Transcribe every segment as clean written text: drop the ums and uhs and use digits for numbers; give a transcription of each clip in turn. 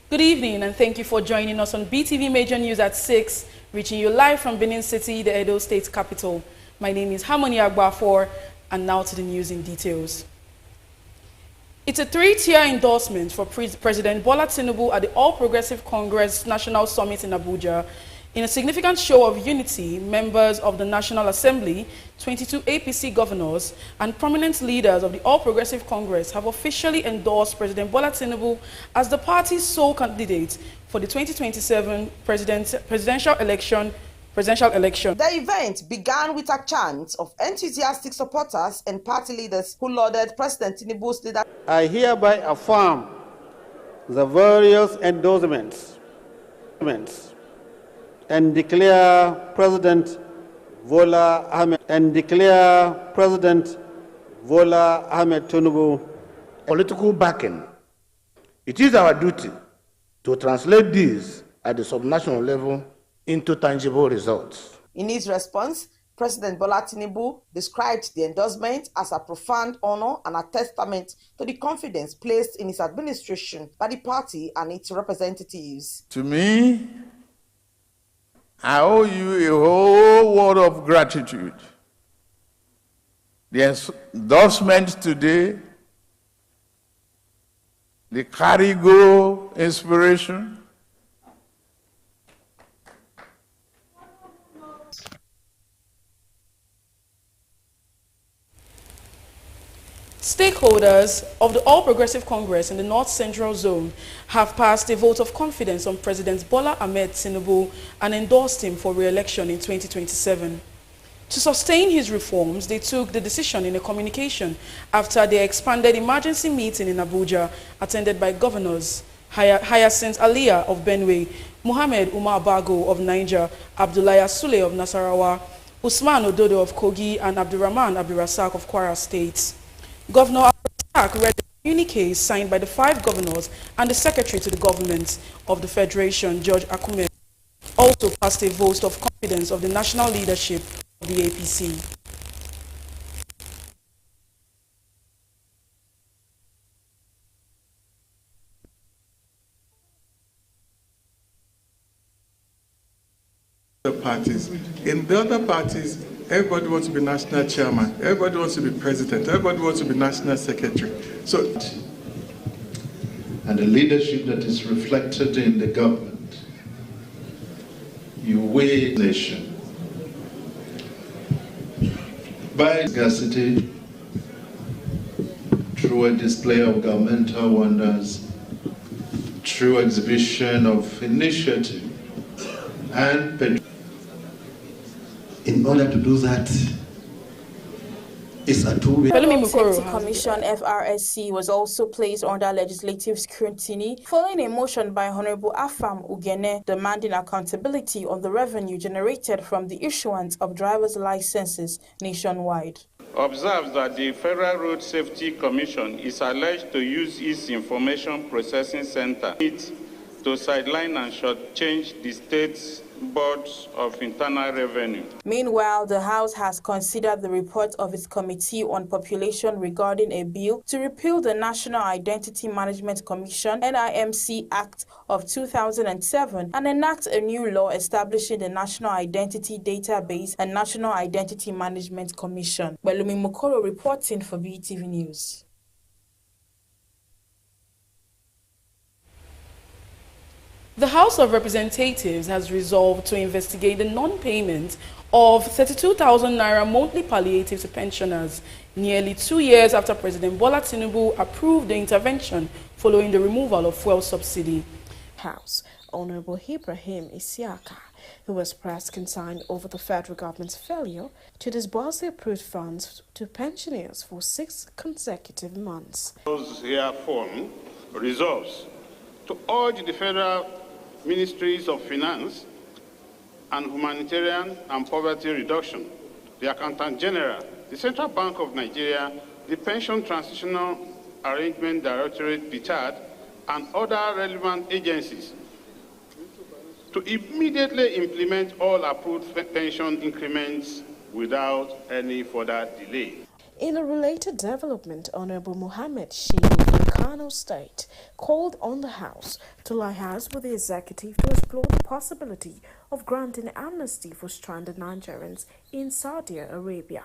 Good evening and thank you for joining us on BeeTv Major News at 6, reaching you live from Benin City, the Edo State capital. My name is Harmony Agbafor, and now to the news in details. It's a three-tier endorsement for President Bola Tinubu at the All Progressive Congress National Summit in Abuja. In a significant show of unity, members of the National Assembly, 22 APC governors, and prominent leaders of the All Progressive Congress have officially endorsed President Bola Tinubu as the party's sole candidate for the 2027 presidential election. The event began with a chant of enthusiastic supporters and party leaders who lauded President Tinubu's leadership. I hereby affirm the various endorsements and declare President Bola Ahmed Tinubu political backing. It is our duty to translate these at the subnational level into tangible results. In his response, President Bola Tinubu described the endorsement as a profound honor and a testament to the confidence placed in his administration by the party and its representatives. To me, I owe you a whole world of gratitude. The endorsement today, the carry-go inspiration, Stakeholders of the All Progressive Congress in the North Central Zone have passed a vote of confidence on President Bola Ahmed Tinubu and endorsed him for re-election in 2027. To sustain his reforms, they took the decision in a communication after their expanded emergency meeting in Abuja, attended by governors Hyacinth Aliyah of Benue, Mohammed Umar Bago of Niger, Abdullahi Sule of Nasarawa, Usman Ododo of Kogi, and Abdurrahman Abdurrasak of Kwara State. Governor Abdurrasak read the communique signed by the 5 governors and the secretary to the government of the Federation, George Akume, also passed a vote of confidence of the national leadership of the APC. In the other parties, everybody wants to be national chairman, everybody wants to be president, everybody wants to be national secretary. And the leadership that is reflected in the government, you weigh the nation by scarcity through a display of governmental wonders, through exhibition of initiative and in order to do that, it's a two-way. The Safety Commission (FRSC) was also placed under legislative scrutiny following a motion by Honorable Afam Ugene demanding accountability on the revenue generated from the issuance of driver's licenses nationwide. Observes that the Federal Road Safety Commission is alleged to use its information processing center to sideline and shortchange the state's boards of internal revenue. Meanwhile, the House has considered the report of its Committee on Population regarding a bill to repeal the National Identity Management Commission (NIMC) Act of 2007 and enact a new law establishing the National Identity Database and National Identity Management Commission. Belumi Mokoro reporting for BeeTv News. The House of Representatives has resolved to investigate the non-payment of 32,000 naira monthly palliative to pensioners nearly 2 years after President Bola Tinubu approved the intervention following the removal of fuel subsidy. House Honorable Ibrahim Isiaka, who was pressed concerned over the federal government's failure to disburse the approved funds to pensioners for 6 consecutive months. Those here form resolves to urge the federal Ministries of Finance and Humanitarian and Poverty Reduction, the Accountant General, the Central Bank of Nigeria, the Pension Transitional Arrangement Directorate, PTAD, and other relevant agencies to immediately implement all approved pension increments without any further delay. In a related development, Honorable Mohammed Sheikh Kano State called on the House to liaise with the executive to explore the possibility of granting amnesty for stranded Nigerians in Saudi Arabia.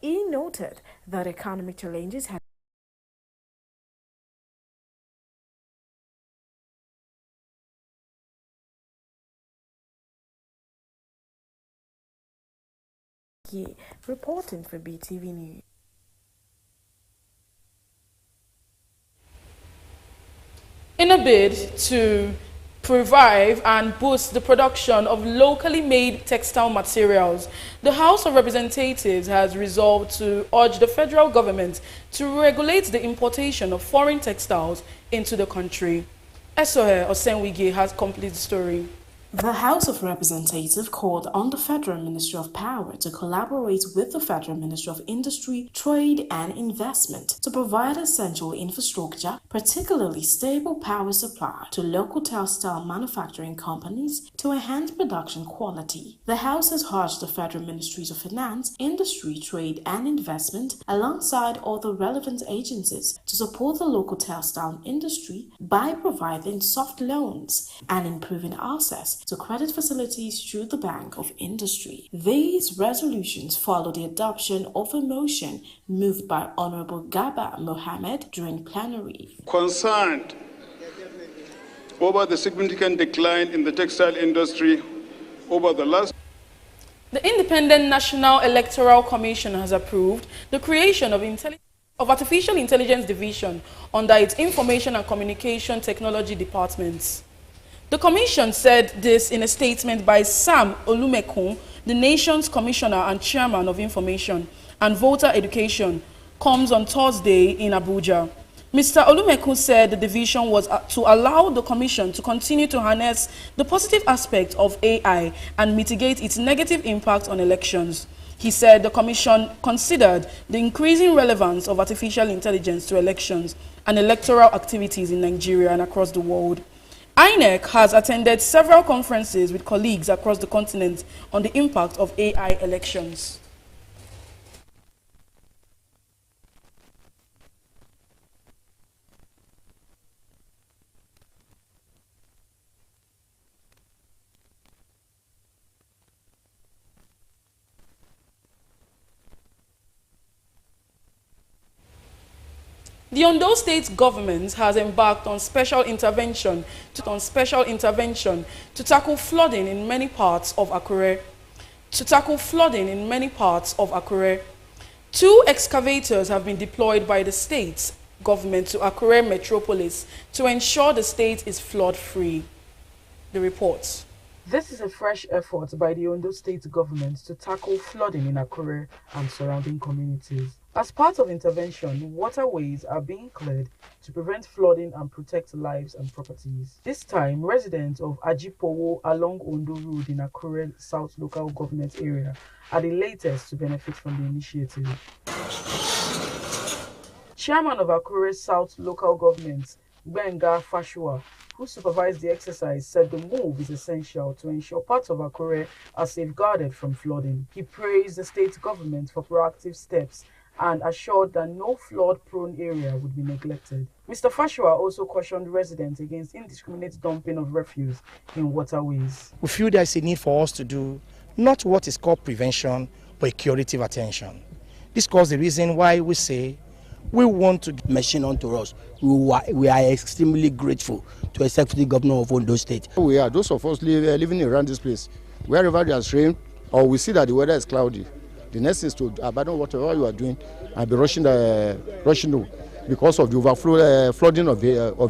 He noted that economic challenges had reporting for BeeTv News. In a bid to revive and boost the production of locally made textile materials, the House of Representatives has resolved to urge the federal government to regulate the importation of foreign textiles into the country. Esohe Osenwige has complete story. The House of Representatives called on the Federal Ministry of Power to collaborate with the Federal Ministry of Industry, Trade and Investment to provide essential infrastructure, particularly stable power supply, to local textile manufacturing companies to enhance production quality. The House has urged the Federal Ministries of Finance, Industry, Trade and Investment, alongside other relevant agencies, to support the local textile industry by providing soft loans and improving access to credit facilities through the Bank of Industry. These resolutions follow the adoption of a motion moved by Honorable Gaba Mohammed during plenary. Concerned over the significant decline in the textile industry over the last. The Independent National Electoral Commission has approved the creation of Artificial Intelligence Division under its Information and Communication Technology Department. The Commission said this in a statement by Sam Olumekun, the nation's Commissioner and Chairman of Information and Voter Education, comes on Thursday in Abuja. Mr. Olumekun said the division was to allow the Commission to continue to harness the positive aspects of AI and mitigate its negative impact on elections. He said the Commission considered the increasing relevance of artificial intelligence to elections and electoral activities in Nigeria and across the world. INEC has attended several conferences with colleagues across the continent on the impact of AI elections. The Ondo State government has embarked on special intervention to tackle flooding in many parts of Akure. Two excavators have been deployed by the state government to Akure Metropolis to ensure the state is flood-free. The report. This is a fresh effort by the Ondo State government to tackle flooding in Akure and surrounding communities. As part of intervention, waterways are being cleared to prevent flooding and protect lives and properties. This time, residents of Ajipowo along Ondo Road in Akure South Local Government area are the latest to benefit from the initiative. Chairman of Akure South Local Government, Benga Fashua, who supervised the exercise, said the move is essential to ensure parts of Akure are safeguarded from flooding. He praised the state government for proactive steps and assured that no flood-prone area would be neglected. Mr. Fashua also cautioned residents against indiscriminate dumping of refuse in waterways. We feel there's a need for us to do not what is called prevention, but a curative attention. This was the reason why we say we want to mention unto us. We are extremely grateful to the Executive Governor of Ondo State. We are those of us living around this place. Wherever there's rain or we see that the weather is cloudy, the next is to abandon whatever you are doing and be rushing because of the overflow flooding of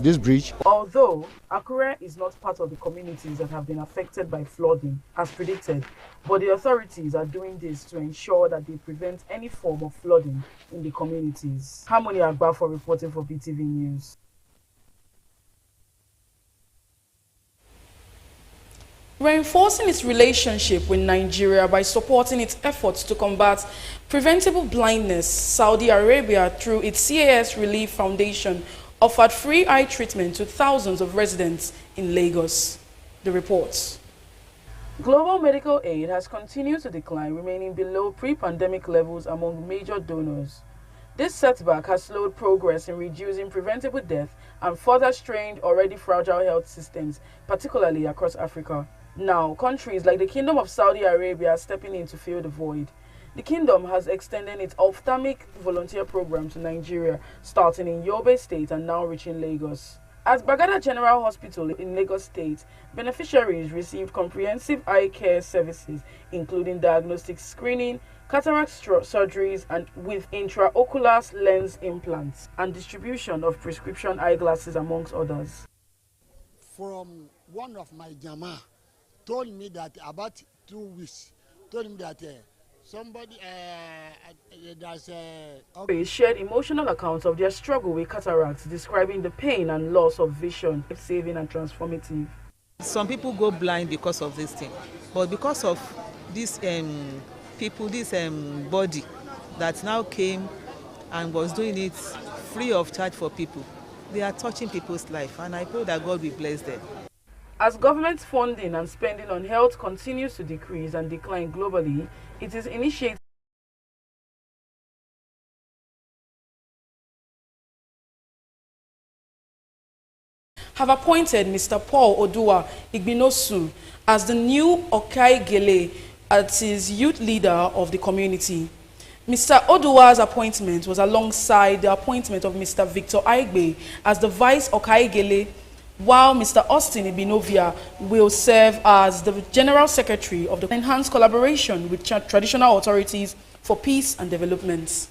this bridge. Although Akure is not part of the communities that have been affected by flooding as predicted, but the authorities are doing this to ensure that they prevent any form of flooding in the communities. Harmony Agba for reporting for BeeTv News. Reinforcing its relationship with Nigeria by supporting its efforts to combat preventable blindness, Saudi Arabia, through its CAS Relief Foundation, offered free eye treatment to thousands of residents in Lagos. The reports. Global medical aid has continued to decline, remaining below pre-pandemic levels among major donors. This setback has slowed progress in reducing preventable death and further strained already fragile health systems, particularly across Africa. Now, countries like the Kingdom of Saudi Arabia are stepping in to fill the void. The kingdom has extended its ophthalmic volunteer program to Nigeria, starting in Yobe State and now reaching Lagos. At Bagada General Hospital in Lagos State, beneficiaries received comprehensive eye care services, including diagnostic screening, cataract surgeries and with intraocular lens implants, and distribution of prescription eyeglasses, amongst others. From one of my jama told me that about 2 weeks, told me that somebody shared emotional accounts of their struggle with cataracts, describing the pain and loss of vision, saving and transformative. Some people go blind because of this thing, but because of this people, this body that now came and was doing it free of charge for people, they are touching people's life, and I pray that God will bless them. As government funding and spending on health continues to decrease and decline globally, it is initiating have appointed Mr. Paul Odua Igbinosu as the new Okai Gele as his youth leader of the community. Mr. Oduwa's appointment was alongside the appointment of Mr. Victor Aigbe as the vice Okai Gele, while Mr. Austin Ibinovia will serve as the General Secretary of the enhanced collaboration with traditional authorities for peace and development.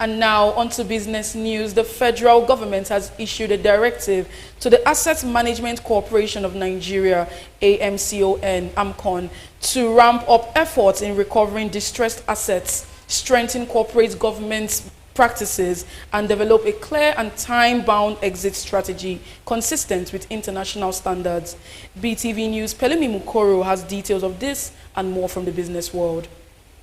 And now, on to business news. The federal government has issued a directive to the Asset Management Corporation of Nigeria, AMCON, to ramp up efforts in recovering distressed assets, strengthen corporate governance practices, and develop a clear and time-bound exit strategy consistent with international standards. BeeTv News' Pelumi Mukoro has details of this and more from the business world.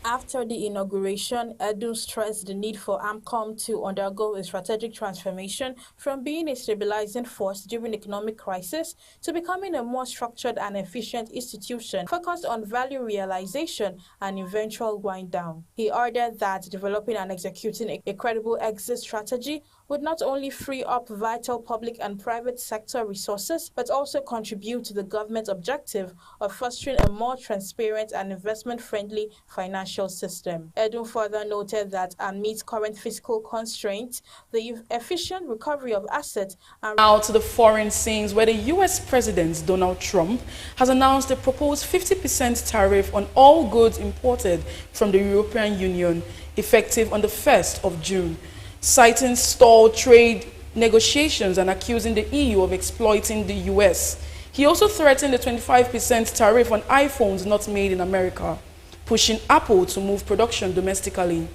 After the inauguration, Edu stressed the need for AMCOM to undergo a strategic transformation from being a stabilizing force during economic crisis to becoming a more structured and efficient institution focused on value realization and eventual wind down. He ordered that developing and executing a credible exit strategy would not only free up vital public and private sector resources, but also contribute to the government's objective of fostering a more transparent and investment-friendly financial system. Edu further noted that amidst current fiscal constraints, the efficient recovery of assets and... Now to the foreign scenes, where the U.S. President Donald Trump has announced a proposed 50% tariff on all goods imported from the European Union, effective on the 1st of June. Citing stalled trade negotiations and accusing the EU of exploiting the US. He also threatened a 25% tariff on iPhones not made in America, pushing Apple to move production domestically.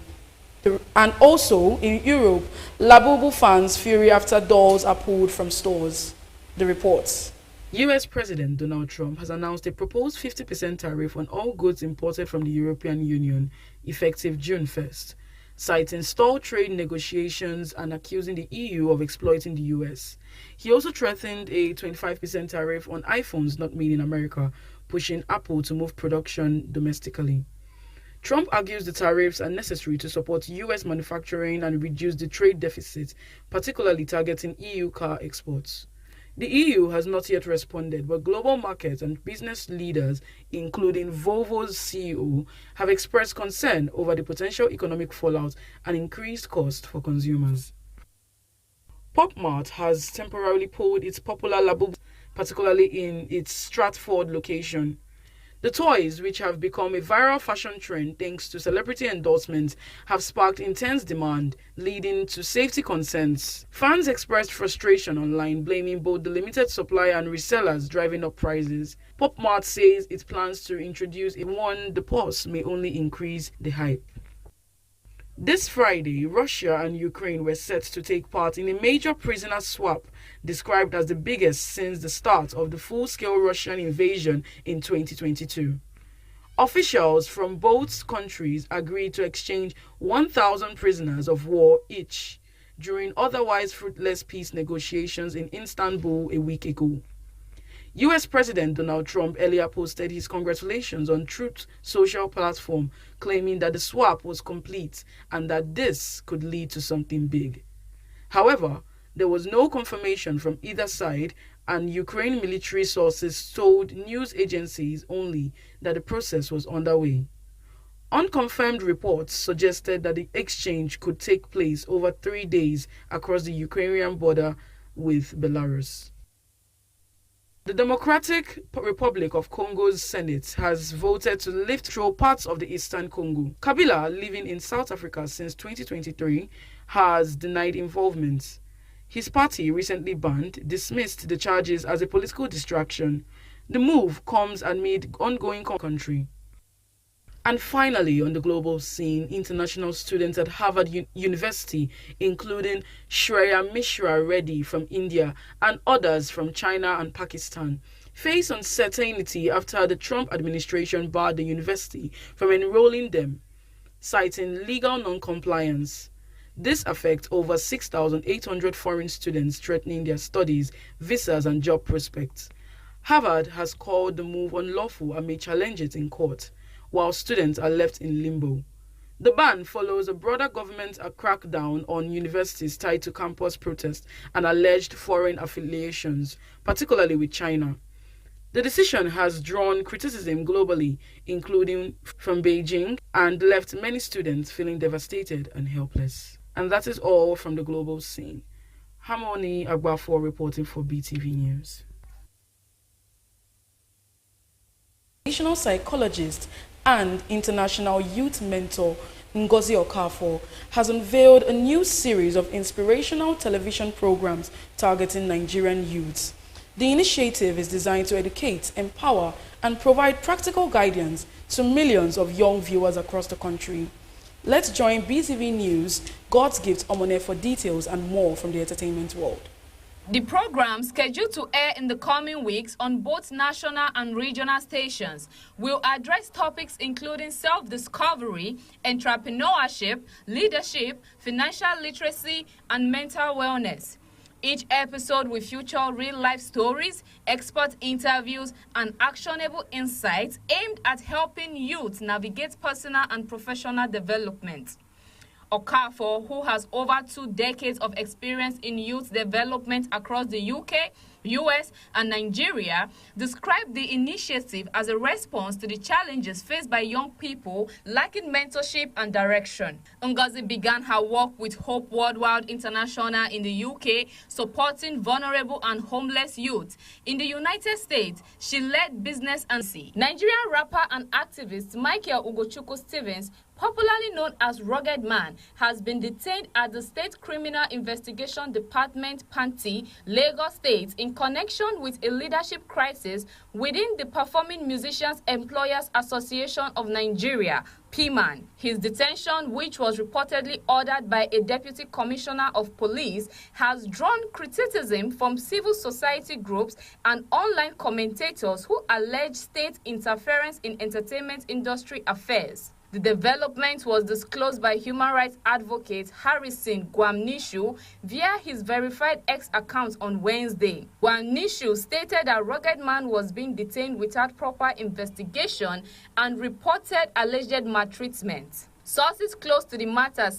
And also, in Europe, Labubu fans fury after dolls are pulled from stores. The reports. US President Donald Trump has announced a proposed 50% tariff on all goods imported from the European Union, effective June 1st. Citing stalled trade negotiations and accusing the EU of exploiting the US. He also threatened a 25% tariff on iPhones not made in America, pushing Apple to move production domestically. Trump argues the tariffs are necessary to support US manufacturing and reduce the trade deficit, particularly targeting EU car exports. The EU has not yet responded, but global markets and business leaders, including Volvo's CEO, have expressed concern over the potential economic fallout and increased cost for consumers. PopMart has temporarily pulled its popular Labubu, particularly in its Stratford location. The toys, which have become a viral fashion trend thanks to celebrity endorsements, have sparked intense demand, leading to safety concerns. Fans expressed frustration online, blaming both the limited supply and resellers driving up prices. PopMart says it plans to introduce a one the pause may only increase the hype. This Friday, Russia and Ukraine were set to take part in a major prisoner swap, described as the biggest since the start of the full-scale Russian invasion in 2022. Officials from both countries agreed to exchange 1,000 prisoners of war each during otherwise fruitless peace negotiations in Istanbul a week ago. U.S. President Donald Trump earlier posted his congratulations on Truth social platform, claiming that the swap was complete and that this could lead to something big. However, there was no confirmation from either side, and Ukraine military sources told news agencies only that the process was underway. Unconfirmed reports suggested that the exchange could take place over 3 days across the Ukrainian border with Belarus. The Democratic Republic of Congo's Senate has voted to lift control parts of the eastern Congo. Kabila, living in South Africa since 2023, has denied involvement. His party, recently banned, dismissed the charges as a political distraction. The move comes amid ongoing country. And finally, on the global scene, international students at Harvard University, including Shreya Mishra Reddy from India and others from China and Pakistan, face uncertainty after the Trump administration barred the university from enrolling them, citing legal non-compliance. This affects over 6,800 foreign students, threatening their studies, visas, and job prospects. Harvard has called the move unlawful and may challenge it in court, while students are left in limbo. The ban follows a broader government crackdown on universities tied to campus protests and alleged foreign affiliations, particularly with China. The decision has drawn criticism globally, including from Beijing, and left many students feeling devastated and helpless. And that is all from the global scene. Harmony Agbafor reporting for BeeTv News. National psychologist and international youth mentor Ngozi Okafor has unveiled a new series of inspirational television programs targeting Nigerian youths. The initiative is designed to educate, empower, and provide practical guidance to millions of young viewers across the country. Let's join BeeTv News, God's Gift Omone for details and more from the entertainment world. The program, scheduled to air in the coming weeks on both national and regional stations, will address topics including self-discovery, entrepreneurship, leadership, financial literacy, and mental wellness. Each episode will feature real-life stories, expert interviews, and actionable insights aimed at helping youth navigate personal and professional development. Okafor, who has over 2 decades of experience in youth development across the UK, US, and Nigeria, described the initiative as a response to the challenges faced by young people lacking mentorship and direction. Ngozi began her work with Hope Worldwide International in the UK, supporting vulnerable and homeless youth. In the United States, she led business and Nigerian rapper and activist Michael Ugochukwu Stevens, popularly known as Rugged Man, has been detained at the State Criminal Investigation Department, Panti, Lagos State, in connection with a leadership crisis within the Performing Musicians Employers Association of Nigeria, PMAN. His detention, which was reportedly ordered by a deputy commissioner of police, has drawn criticism from civil society groups and online commentators who allege state interference in entertainment industry affairs. The development was disclosed by human rights advocate Harrison Gwamnishu via his verified X account on Wednesday. Gwamnishu stated that Rugged Man was being detained without proper investigation and reported alleged maltreatment. Sources close to the matter